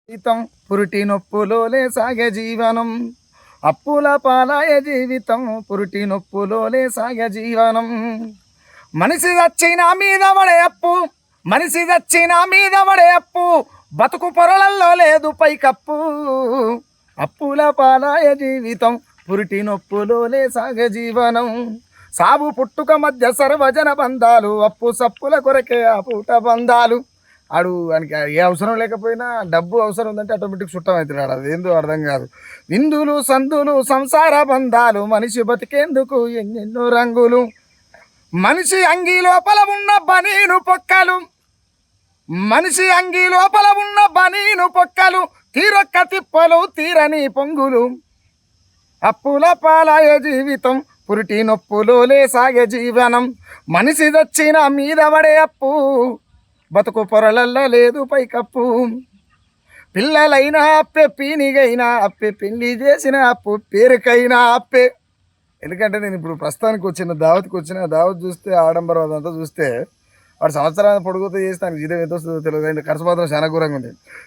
జీవితం పురిటి నొప్పులోలే సాగే జీవనం అప్పుల పాలాయ జీవితం పురిటి నొప్పులోలే సాగే జీవనం మనిషి చచ్చిన మీద పడే అప్పు మనిషి చచ్చిన మీద పడే అప్పు బతుకు పొరలల్లో లేదు పైకప్పు అప్పుల పాలాయ జీవితం పురిటి నొప్పులోలే సాగే జీవనం సాగు పుట్టుక మధ్య సర్వజన బంధాలు అప్పు సప్పుల కొరకే ఆ పూట బంధాలు ఆడు ఆయనకి ఏ అవసరం లేకపోయినా డబ్బు అవసరం ఉందంటే ఆటోమేటిక్ చుట్టం అవుతున్నాడు. అది ఏందో అర్థం కాదు. విందులు సందులు సంసార బంధాలు మనిషి బతికేందుకు ఎన్నెన్నో రంగులు మనిషి అంగి లోపల ఉన్న బనీను పొక్కలు మనిషి అంగి లోపల ఉన్న బనీను పొక్కలు తీరొక్క తిప్పలు తీరని పొంగులు అప్పుల పాలాయ జీవితం పురిటి నొప్పులోలే సాగే జీవనం మనిషి దచ్చిన మీద పడే అప్పు బతుకు పొరలల్లో లేదు పైకప్పు పిల్లలైనా అప్పే పీనిగైనా అప్పే పెళ్లి చేసిన అప్పు పేరుకైనా అప్పే. ఎందుకంటే నేను ఇప్పుడు ప్రస్తుతానికి వచ్చిన దావత్కి చూస్తే ఆడంబరం అదంతా చూస్తే వాడు సంవత్సరాన్ని పొడుగుతూ చేస్తే జీతం ఎంత వస్తుందో తెలియదు. ఖర్చు మాత్రం చాలా ఘోరంగా ఉంది.